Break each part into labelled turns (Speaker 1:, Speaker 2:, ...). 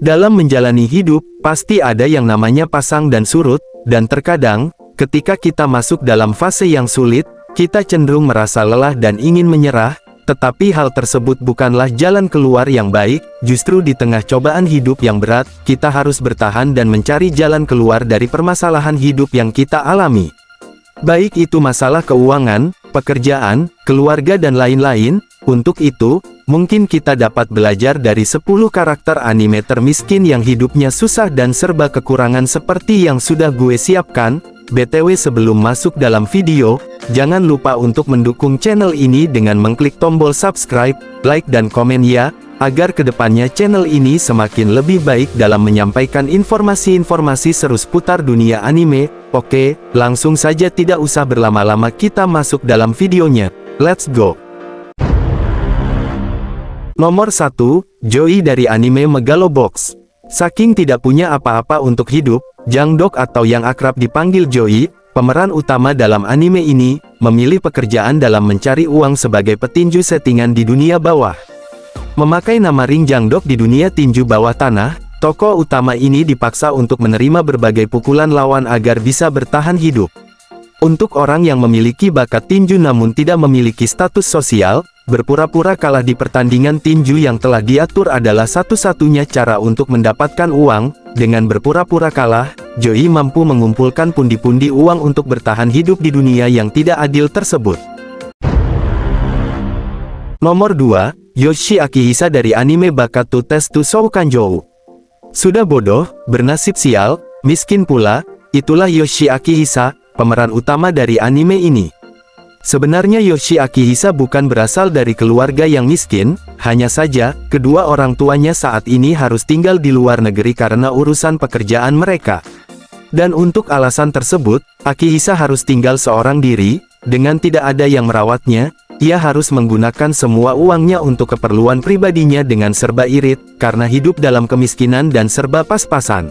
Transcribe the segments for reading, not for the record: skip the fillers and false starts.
Speaker 1: Dalam menjalani hidup, pasti ada yang namanya pasang dan surut, dan terkadang, ketika kita masuk dalam fase yang sulit, kita cenderung merasa lelah dan ingin menyerah, tetapi hal tersebut bukanlah jalan keluar yang baik. Justru di tengah cobaan hidup yang berat, kita harus bertahan dan mencari jalan keluar dari permasalahan hidup yang kita alami. Baik itu masalah keuangan, pekerjaan, keluarga dan lain-lain. Untuk itu, mungkin kita dapat belajar dari 10 karakter anime termiskin yang hidupnya susah dan serba kekurangan seperti yang sudah gue siapkan. BTW sebelum masuk dalam video, jangan lupa untuk mendukung channel ini dengan mengklik tombol subscribe, like dan komen ya, agar kedepannya channel ini semakin lebih baik dalam menyampaikan informasi-informasi seru seputar dunia anime. Oke, langsung saja tidak usah berlama-lama kita masuk dalam videonya. Let's go! Nomor 1, Joey dari anime Megalobox. Saking tidak punya apa-apa untuk hidup, Jangdok atau yang akrab dipanggil Joey, pemeran utama dalam anime ini, memilih pekerjaan dalam mencari uang sebagai petinju settingan di dunia bawah. Memakai nama ring Jangdok di dunia tinju bawah tanah, tokoh utama ini dipaksa untuk menerima berbagai pukulan lawan agar bisa bertahan hidup. Untuk orang yang memiliki bakat tinju namun tidak memiliki status sosial, berpura-pura kalah di pertandingan tinju yang telah diatur adalah satu-satunya cara untuk mendapatkan uang. Dengan berpura-pura kalah, Joey mampu mengumpulkan pundi-pundi uang untuk bertahan hidup di dunia yang tidak adil tersebut. Nomor 2, Yoshi Akihisa dari anime Bakatu Testu Shoukanjou. Sudah bodoh, bernasib sial, miskin pula, itulah Yoshi Akihisa, pemeran utama dari anime ini. Sebenarnya Yoshi Akihisa bukan berasal dari keluarga yang miskin, hanya saja, kedua orang tuanya saat ini harus tinggal di luar negeri karena urusan pekerjaan mereka. Dan untuk alasan tersebut, Akihisa harus tinggal seorang diri, dengan tidak ada yang merawatnya. Ia harus menggunakan semua uangnya untuk keperluan pribadinya dengan serba irit, karena hidup dalam kemiskinan dan serba pas-pasan.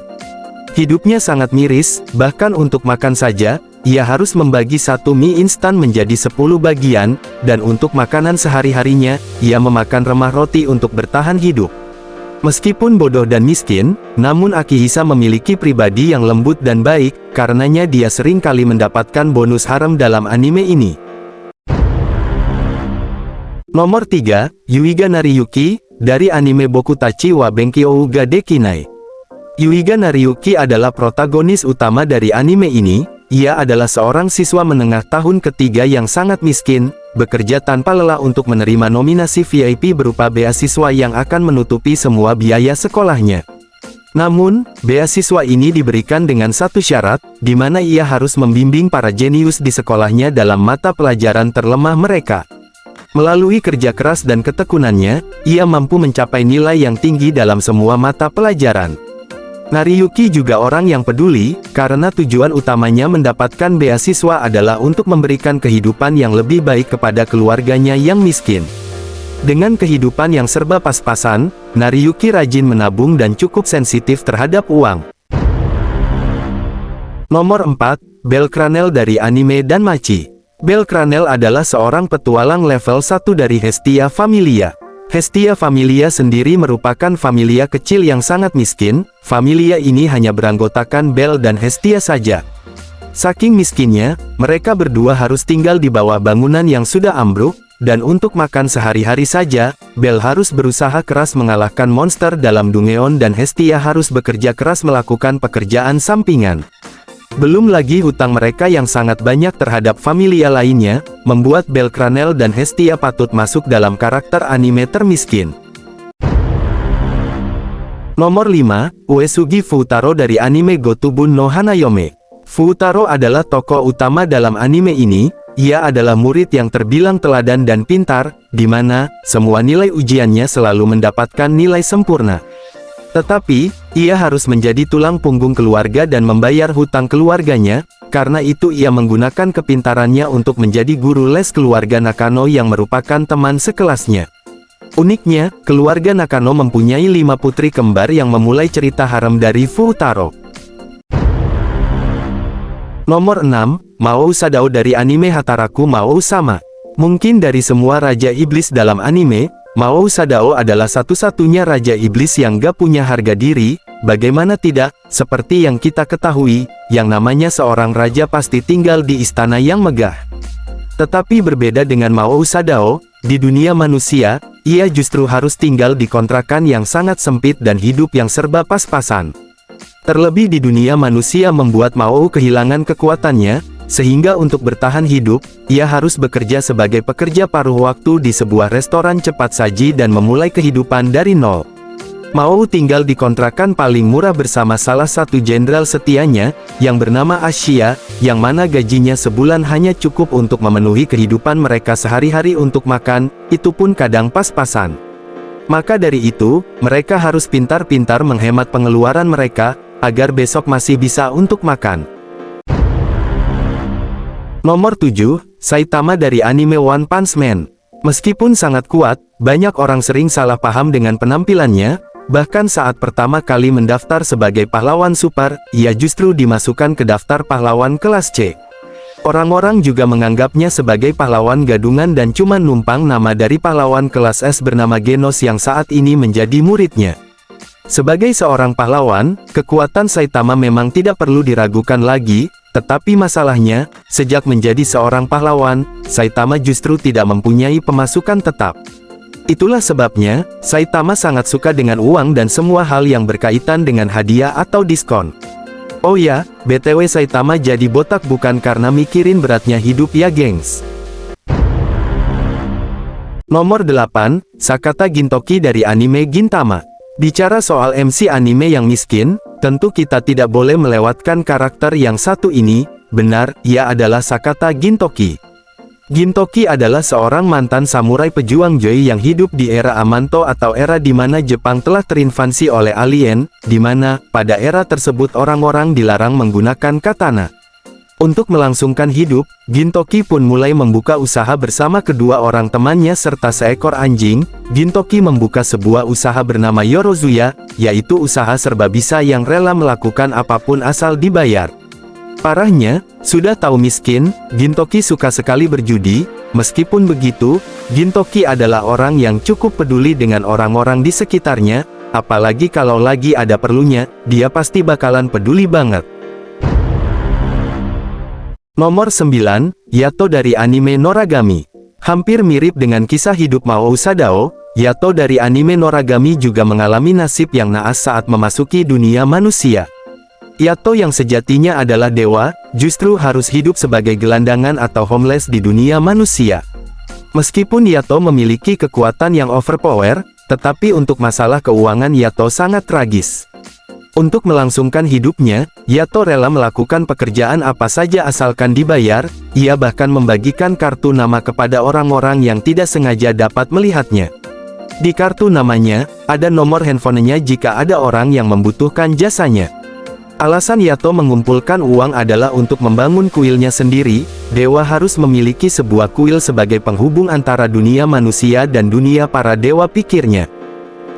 Speaker 1: Hidupnya sangat miris, bahkan untuk makan saja, ia harus membagi satu mie instan menjadi 10 bagian, dan untuk makanan sehari-harinya, ia memakan remah roti untuk bertahan hidup. Meskipun bodoh dan miskin, namun Akihisa memiliki pribadi yang lembut dan baik, karenanya dia sering kali mendapatkan bonus harem dalam anime ini. Nomor 3, Yuiga Nariyuki, dari anime Bokutachi wa Benkyou ga Dekinai. Yuiga Nariyuki adalah protagonis utama dari anime ini. Ia adalah seorang siswa menengah tahun ketiga yang sangat miskin, bekerja tanpa lelah untuk menerima nominasi VIP berupa beasiswa yang akan menutupi semua biaya sekolahnya. Namun, beasiswa ini diberikan dengan satu syarat, di mana ia harus membimbing para jenius di sekolahnya dalam mata pelajaran terlemah mereka. Melalui kerja keras dan ketekunannya, ia mampu mencapai nilai yang tinggi dalam semua mata pelajaran. Nariyuki juga orang yang peduli, karena tujuan utamanya mendapatkan beasiswa adalah untuk memberikan kehidupan yang lebih baik kepada keluarganya yang miskin. Dengan kehidupan yang serba pas-pasan, Nariyuki rajin menabung dan cukup sensitif terhadap uang. Nomor 4, Belle Cranel dari anime Danmachi. Belle Cranel adalah seorang petualang level 1 dari Hestia Familia. Hestia Familia sendiri merupakan familia kecil yang sangat miskin. Familia ini hanya beranggotakan Belle dan Hestia saja. Saking miskinnya, mereka berdua harus tinggal di bawah bangunan yang sudah ambruk, dan untuk makan sehari-hari saja, Belle harus berusaha keras mengalahkan monster dalam Dungeon dan Hestia harus bekerja keras melakukan pekerjaan sampingan. Belum lagi hutang mereka yang sangat banyak terhadap familia lainnya, membuat Belle Cranel dan Hestia patut masuk dalam karakter anime termiskin. Nomor 5, Uesugi Futaro dari anime Gotobun no Hanayome. Futaro adalah tokoh utama dalam anime ini. Ia adalah murid yang terbilang teladan dan pintar, di mana semua nilai ujiannya selalu mendapatkan nilai sempurna. Tetapi, ia harus menjadi tulang punggung keluarga dan membayar hutang keluarganya, karena itu ia menggunakan kepintarannya untuk menjadi guru les keluarga Nakano yang merupakan teman sekelasnya. Uniknya, keluarga Nakano mempunyai 5 putri kembar yang memulai cerita harem dari Futaro. Nomor 6, Mao Sadao dari anime Hataraku Mao Sama. Mungkin dari semua raja iblis dalam anime, Mao Sadao adalah satu-satunya raja iblis yang gak punya harga diri. Bagaimana tidak, seperti yang kita ketahui, yang namanya seorang raja pasti tinggal di istana yang megah. Tetapi berbeda dengan Mao Sadao, di dunia manusia, ia justru harus tinggal di kontrakan yang sangat sempit dan hidup yang serba pas-pasan. Terlebih di dunia manusia membuat Mao kehilangan kekuatannya, sehingga untuk bertahan hidup, ia harus bekerja sebagai pekerja paruh waktu di sebuah restoran cepat saji dan memulai kehidupan dari nol. Mao tinggal di kontrakan paling murah bersama salah satu jenderal setianya, yang bernama Asia, yang mana gajinya sebulan hanya cukup untuk memenuhi kehidupan mereka sehari-hari untuk makan, itu pun kadang pas-pasan. Maka dari itu, mereka harus pintar-pintar menghemat pengeluaran mereka, agar besok masih bisa untuk makan. Nomor 7, Saitama dari anime One Punch Man. Meskipun sangat kuat, banyak orang sering salah paham dengan penampilannya. Bahkan saat pertama kali mendaftar sebagai pahlawan super, ia justru dimasukkan ke daftar pahlawan kelas C. Orang-orang juga menganggapnya sebagai pahlawan gadungan dan cuma numpang nama dari pahlawan kelas S bernama Genos yang saat ini menjadi muridnya. Sebagai seorang pahlawan, kekuatan Saitama memang tidak perlu diragukan lagi, tetapi masalahnya, sejak menjadi seorang pahlawan, Saitama justru tidak mempunyai pemasukan tetap. Itulah sebabnya, Saitama sangat suka dengan uang dan semua hal yang berkaitan dengan hadiah atau diskon. Oh ya, BTW Saitama jadi botak bukan karena mikirin beratnya hidup ya gengs. Nomor 8, Sakata Gintoki dari anime Gintama. Bicara soal MC anime yang miskin, tentu kita tidak boleh melewatkan karakter yang satu ini. Benar, ia adalah Sakata Gintoki. Gintoki adalah seorang mantan samurai pejuang Joi yang hidup di era Amanto atau era di mana Jepang telah terinvasi oleh alien, di mana, pada era tersebut orang-orang dilarang menggunakan katana. Untuk melangsungkan hidup, Gintoki pun mulai membuka usaha bersama kedua orang temannya serta seekor anjing. Gintoki membuka sebuah usaha bernama Yorozuya, yaitu usaha serba bisa yang rela melakukan apapun asal dibayar. Parahnya, sudah tahu miskin, Gintoki suka sekali berjudi. Meskipun begitu, Gintoki adalah orang yang cukup peduli dengan orang-orang di sekitarnya, apalagi kalau lagi ada perlunya, dia pasti bakalan peduli banget. Nomor 9, Yato dari anime Noragami. Hampir mirip dengan kisah hidup Mao Sadao, Yato dari anime Noragami juga mengalami nasib yang naas saat memasuki dunia manusia. Yato yang sejatinya adalah dewa, justru harus hidup sebagai gelandangan atau homeless di dunia manusia. Meskipun Yato memiliki kekuatan yang overpower, tetapi untuk masalah keuangan Yato sangat tragis. Untuk melangsungkan hidupnya, Yato rela melakukan pekerjaan apa saja asalkan dibayar. Ia bahkan membagikan kartu nama kepada orang-orang yang tidak sengaja dapat melihatnya. Di kartu namanya, ada nomor handphonenya jika ada orang yang membutuhkan jasanya. Alasan Yato mengumpulkan uang adalah untuk membangun kuilnya sendiri. Dewa harus memiliki sebuah kuil sebagai penghubung antara dunia manusia dan dunia para dewa, pikirnya.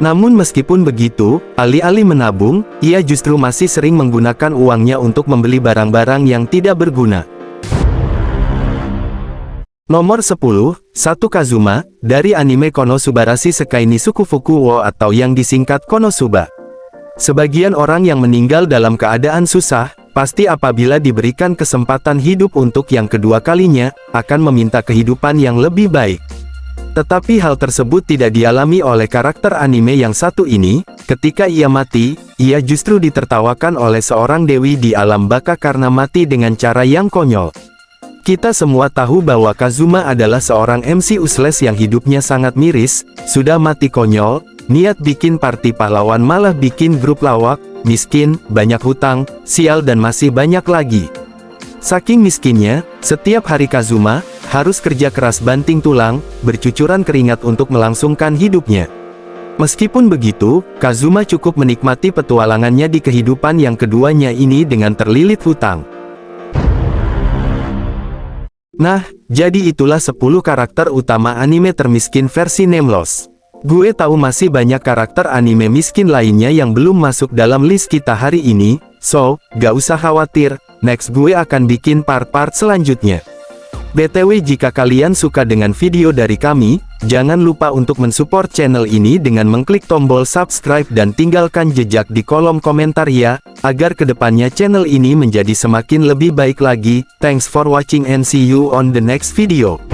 Speaker 1: Namun meskipun begitu, alih-alih menabung, ia justru masih sering menggunakan uangnya untuk membeli barang-barang yang tidak berguna. Nomor 10, Satu Kazuma, dari anime Konosubarashi Sekai ni Sukufuku wo atau yang disingkat Konosuba. Sebagian orang yang meninggal dalam keadaan susah, pasti apabila diberikan kesempatan hidup untuk yang kedua kalinya, akan meminta kehidupan yang lebih baik. Tetapi hal tersebut tidak dialami oleh karakter anime yang satu ini. Ketika ia mati, ia justru ditertawakan oleh seorang dewi di alam baka karena mati dengan cara yang konyol. Kita semua tahu bahwa Kazuma adalah seorang MC useless yang hidupnya sangat miris, sudah mati konyol, niat bikin party pahlawan malah bikin grup lawak, miskin, banyak hutang, sial dan masih banyak lagi. Saking miskinnya, setiap hari Kazuma harus kerja keras banting tulang, bercucuran keringat untuk melangsungkan hidupnya. Meskipun begitu, Kazuma cukup menikmati petualangannya di kehidupan yang keduanya ini dengan terlilit hutang. Nah, jadi itulah 10 karakter utama anime termiskin versi Nameless. Gue tahu masih banyak karakter anime miskin lainnya yang belum masuk dalam list kita hari ini, so, gak usah khawatir, next gue akan bikin part-part selanjutnya. BTW jika kalian suka dengan video dari kami, jangan lupa untuk mensupport channel ini dengan mengklik tombol subscribe dan tinggalkan jejak di kolom komentar ya, agar kedepannya channel ini menjadi semakin lebih baik lagi. Thanks for watching and see you on the next video.